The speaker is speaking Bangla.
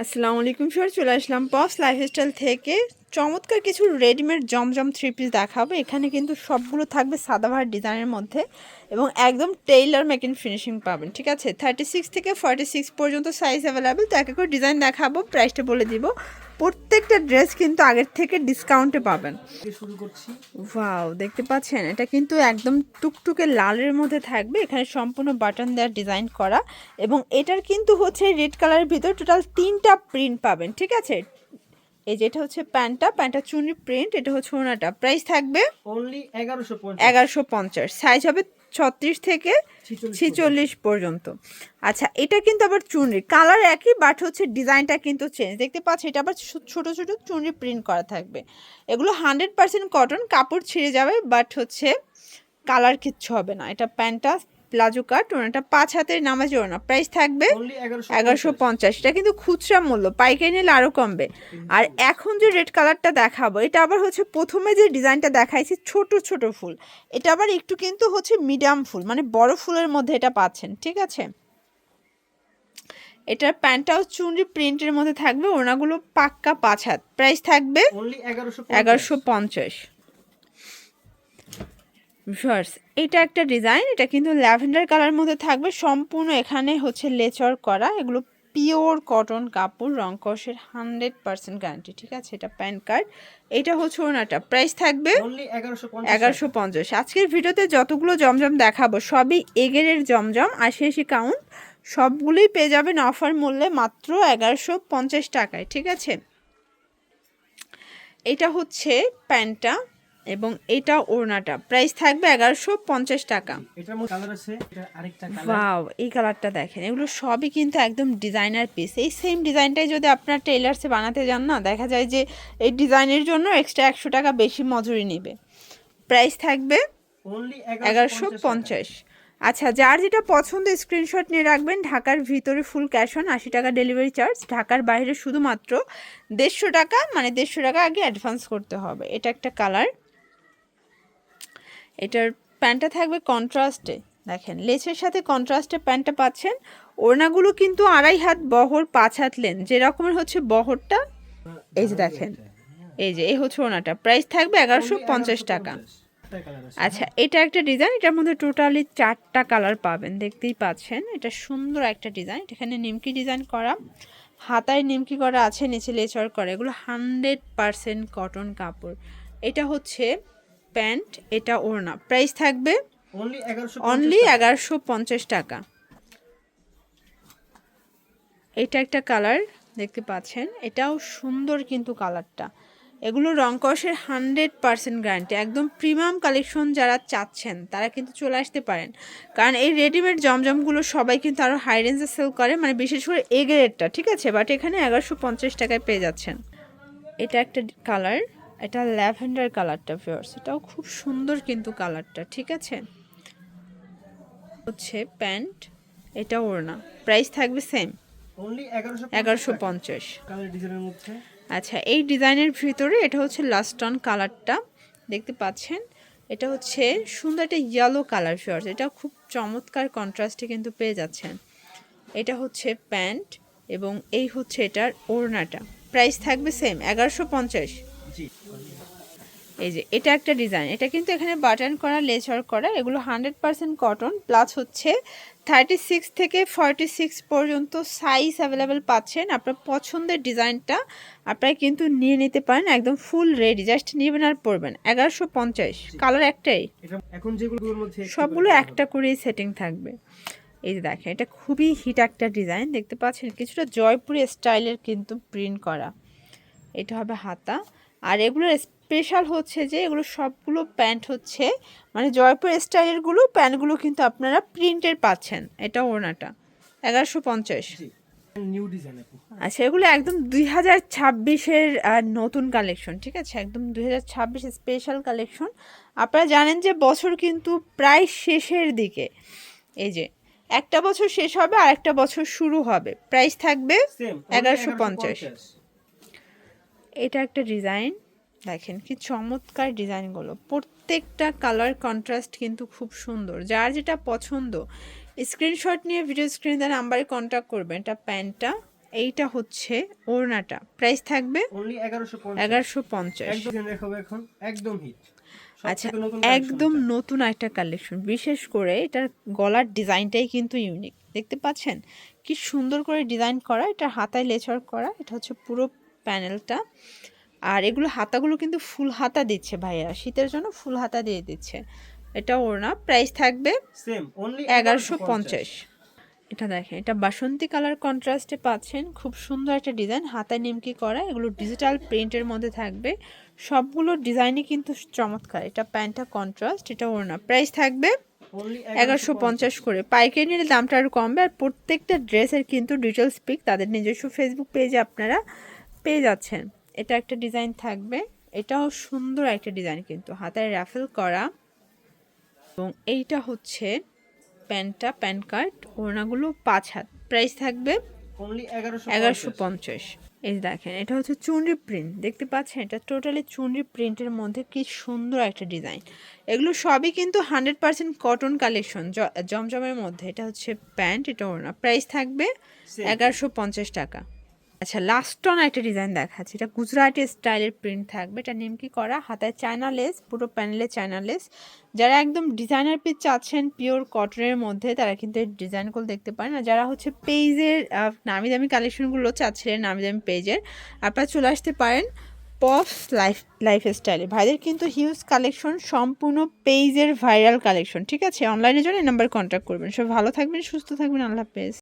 আসসালামু আলাইকুম স্যার, চলে আসলাম পপস লাইফস্টাইল থেকে। চমৎকার কিছু রেডিমেড জমজম থ্রি পিস দেখাবো। এখানে কিন্তু সবগুলো থাকবে সাদাবাহার ডিজাইনের মধ্যে এবং একদম টেইলার মেকিং ফিনিশিং পাবেন। ঠিক আছে, 36 থেকে 46 পর্যন্ত সাইজ অ্যাভেলেবেল। তো এক এক করে ডিজাইন দেখাবো, প্রাইসটা বলে দিব। প্রত্যেকটা ড্রেস কিন্তু আগের থেকে ডিসকাউন্টে পাবেন। শুরু করছি। ওয়াও, দেখতে পাচ্ছেন এটা কিন্তু একদম টুকটুকে লালের মধ্যে থাকবে। এখানে সম্পূর্ণ বাটন দেওয়ার ডিজাইন করা এবং এটার কিন্তু হচ্ছে রেড কালারের ভিতর টোটাল 3টা প্রিন্ট পাবেন। ঠিক আছে, এই যে এটা হচ্ছে প্যান্টটা চুনি প্রিন্ট, এটা হচ্ছে ওনাটা। প্রাইস থাকবে অনলি 1150। সাইজ হবে 36 থেকে 46 পর্যন্ত। আচ্ছা, এটা কিন্তু আবার চুনরি কালার একই, বাট হচ্ছে ডিজাইনটা কিন্তু চেঞ্জ। দেখতে পাচ্ছি এটা আবার ছোট ছোট চুনরি প্রিন্ট করা থাকবে। এগুলো 100% কটন, কাপড় ছিঁড়ে যাবে, বাট হচ্ছে কালার কিচ্ছু হবে না। এটা প্যান্টটা প্লাজো কাট, ওনাটা 5 হাতের নামাজি ওনা। প্রাইস থাকবে 1150। এটা কিন্তু খুচরা মূল্য, পাইকারি নিলে আরও কমবে। আর এখন যে রেড কালারটা দেখাবো, এটা আবার হচ্ছে প্রথমে যে ডিজাইনটা দেখাইছি ছোট ছোট ফুল, এটা আবার একটু কিন্তু হচ্ছে মিডিয়াম ফুল, মানে বড় ফুলের মধ্যে এটা পাচ্ছেন। ঠিক আছে, এটার প্যান্টটাও চুনরি প্রিন্টের মধ্যে থাকবে, ওনাগুলো পাক্কা 5 হাত। প্রাইস থাকবে 1150। ভিউয়ার্স, এটা একটা ডিজাইন, এটা কিন্তু ল্যাভেন্ডার কালার মধ্যে থাকবে। সম্পূর্ণ এখানে হচ্ছে লেচার করা, এগুলো পিওর কটন কাপড়, রং কষের 100% গ্যারান্টি। ঠিক আছে, এটা প্যান কার্ড, এটা হচ্ছে ওনাটা। প্রাইস থাকবে 1150। আজকের ভিডিওতে যতগুলো জমজম দেখাবো সবই এগেরের জমজম, 80 কাউন্ট। সবগুলোই পেয়ে যাবেন অফার মূল্যে মাত্র 1150 টাকায়। ঠিক আছে, এটা হচ্ছে প্যান্টটা এবং এটা ওড়নাটা। প্রাইস থাকবে 1150 টাকা। এটার মধ্যে কালার আছে, এটা আরেকটা কালার। ওয়াও, এই কালারটা দেখেন, এগুলো সবই কিন্তু একদম ডিজাইনার পিস। এই সেম ডিজাইনটাই যদি আপনার টেইলার্সে বানাতে যান না, দেখা যায় যে এই ডিজাইনের জন্য এক্সট্রা 100 টাকা বেশি মজুরি নেবে। প্রাইস থাকবে অনলি 1150। আচ্ছা, যার যেটা পছন্দ স্ক্রিনশট নিয়ে রাখবেন। ঢাকার ভিতরে ফুল ক্যাশ অন, 80 টাকা ডেলিভারি চার্জ। ঢাকার বাইরে শুধুমাত্র 150 টাকা, মানে 150 টাকা আগে অ্যাডভান্স করতে হবে। এটা একটা কালার, এটার প্যান্টটা থাকবে কন্ট্রাস্টে। দেখেন, লেসের সাথে কন্ট্রাস্টে প্যান্টটা পাচ্ছেন। ওড়নাগুলো কিন্তু 2.5 হাত বহর, 5 হাত লেন, যেরকমের হচ্ছে বহরটা। এই যে দেখেন, এই হচ্ছে ওড়নাটা। প্রাইস থাকবে 1150 টাকা। আচ্ছা, এটা একটা ডিজাইন, এটার মধ্যে টোটালি 4টা কালার পাবেন, দেখতেই পাচ্ছেন। এটা সুন্দর একটা ডিজাইন, এখানে নিমকি ডিজাইন করা, হাতায় নিমকি করা আছে, নিচে লেচার করা। এগুলো 100% কটন কাপড়। এটা হচ্ছে প্যান্ট, এটা ওড়না। প্রাইস থাকবে অনলি 1150 টাকা। এটা একটা কালার, দেখতে পাচ্ছেন, এটাও সুন্দর কিন্তু কালারটা। এগুলো রং কষের 100% গ্যারান্টি, একদম প্রিমিয়াম কালেকশন। যারা চাচ্ছেন তারা কিন্তু চলে আসতে পারেন, কারণ এই রেডিমেড জমজমগুলো সবাই কিন্তু আরও হাই রেঞ্জে সেল করে, মানে বিশেষ করে এ গ্রেডটা। ঠিক আছে, বাট এখানে 1150 টাকায় পেয়ে যাচ্ছেন। এটা একটা কালার, এটা ল্যাভেন্ডার কালারটা। ভিউয়ার্স, এটাও খুব সুন্দর কিন্তু কালারটা। ঠিক আছে, হচ্ছে প্যান্ট, এটা ওড়না। প্রাইস থাকবে সেম অনলি 1150। কালার ডিজাইনের মধ্যে। আচ্ছা, এই ডিজাইনের ভিতরে এটা হচ্ছে লাস্ট অন কালারটা, দেখতে পাচ্ছেন। এটা হচ্ছে সুন্দর একটা ইয়েলো কালার। ভিউয়ার্স, এটা খুব চমৎকার কন্ট্রাস্টে কিন্তু পেয়ে যাচ্ছেন। এটা হচ্ছে প্যান্ট এবং এই হচ্ছে এটার ওড়নাটা। প্রাইস থাকবে সেম 1150। এই যে এটা একটা ডিজাইন, এটা কিন্তু এখানে বাটন করা, লেচার করা। এগুলো 100% কটন, প্লাস হচ্ছে 36 থেকে 46 পর্যন্ত সাইজ অ্যাভেলেবেল পাচ্ছেন। আপনার পছন্দের ডিজাইনটা আপনারা কিন্তু নিয়ে নিতে পারেন, একদম ফুল রেডি, জাস্ট নেবেন আর পরবেন। 1150। কালার একটাই, এখন যেগুলোর মধ্যে সবগুলো একটা করেই সেটিং থাকবে। এই যে দেখেন, এটা খুবই হিট একটা ডিজাইন, দেখতে পাচ্ছেন, কিছুটা জয়পুরি স্টাইলের কিন্তু প্রিন্ট করা। এটা হবে হাতা। আর এগুলোর স্পেশাল হচ্ছে যে এগুলো সবগুলো প্যান্ট হচ্ছে, মানে জয়পুর স্টাইলেরগুলো প্যান্টগুলো কিন্তু আপনারা প্রিন্টের পাচ্ছেন। এটা ওড়নাটা 1150। New design. আচ্ছা, এগুলো একদম 2026-এর নতুন কালেকশন। ঠিক আছে, একদম 2026 স্পেশাল কালেকশন। আপনারা জানেন যে বছর কিন্তু প্রায় শেষের দিকে, এই যে একটা বছর শেষ হবে আর একটা বছর শুরু হবে। প্রাইস থাকবে 1150। এটা একটা ডিজাইন, দেখেন কি চমৎকার ডিজাইনগুলো। প্রত্যেকটা কালার কন্ট্রাস্ট কিন্তু খুব সুন্দর। যার যেটা পছন্দ স্ক্রিনশট নিয়ে ভিডিও স্ক্রিনে নাম্বারে কন্ট্যাক্ট করবেন। এটা প্যান্টটা, এইটা হচ্ছে ওড়নাটা, প্রাইস থাকবে অনলি 1150। 1150। একদম ডিজাইন দেখাবো এখন, একদম হিট। আচ্ছা, একদম নতুন একটা কালেকশন, বিশেষ করে এটার গলার ডিজাইনটাই কিন্তু ইউনিক। দেখতে পাচ্ছেন কি সুন্দর করে ডিজাইন করা, এটা হাতায় লেচার করা, এটা হচ্ছে পুরো প্যানেলটা। আর এগুলো হাতাগুলো কিন্তু ফুল হাতা দিচ্ছে ভাইয়া, শীতের জন্য ফুল হাতা দিয়ে দিচ্ছে। এটা ওড়না, প্রাইস থাকবে সেম অনলি 1150। এটা দেখেন, এটা বাসন্তী কালার কন্ট্রাস্টে পাচ্ছেন, খুব সুন্দর একটা ডিজাইন, হাতায় নিমকি করা, এগুলো ডিজিটাল প্রিন্টের মধ্যে থাকবে। সবগুলো ডিজাইনই কিন্তু চমৎকার। এটা প্যান্টটা কন্ট্রাস্ট, এটা ওড়না, প্রাইস থাকবে অনলি 1150 করে। পাইকারি নিলে দামটা আরও কমবে। আর প্রত্যেকটা ড্রেসের কিন্তু ডিটেলস পিক তাদের নিজস্ব ফেসবুক পেজে আপনারা পেয়ে যাচ্ছেন। এটা একটা ডিজাইন থাকবে, এটাও সুন্দর একটা ডিজাইন, কিন্তু হাতায় রাফেল করা। এবং এইটা হচ্ছে প্যান্টটা, প্যান্ট কার্ড, ওড়নাগুলো 5 হাত, প্রাইস থাকবে অনলি 1150। এই যে দেখেন, এটা হচ্ছে চুনরি প্রিন্ট, দেখতে পাচ্ছেন, এটা টোটালি চুনরি প্রিন্টের মধ্যে কি সুন্দর একটা ডিজাইন। এগুলো সবই কিন্তু 100% কটন কালেকশন, জমজমের মধ্যে। এটা হচ্ছে প্যান্ট, এটা ওড়না, প্রাইস থাকবে 1150 টাকা। আচ্ছা, লাস্ট অন একটা ডিজাইন দেখাচ্ছি, এটা গুজরাটি স্টাইলের প্রিন্ট থাকবে, এটা নিমকি করা, হাতায় চায়না লেস, পুরো প্যানেলে চায়না লেস। যারা একদম ডিজাইনার পিস চাচ্ছেন পিওর কটনের মধ্যে, তারা কিন্তু এই ডিজাইনগুলো দেখতে পারেন। আর যারা হচ্ছে পেজের নামি দামি কালেকশনগুলো চাচ্ছিলেন, নামি দামি পেজের, আপনারা চলে আসতে পারেন পপস লাইফস্টাইলে। ভাইদের কিন্তু হিউজ কালেকশন, সম্পূর্ণ পেজের ভাইরাল কালেকশন, ঠিক আছে? অনলাইনের জন্য এই নাম্বার কন্ট্যাক্ট করবেন। সব ভালো থাকবেন, সুস্থ থাকবেন, আল্লাহ হাফেজ।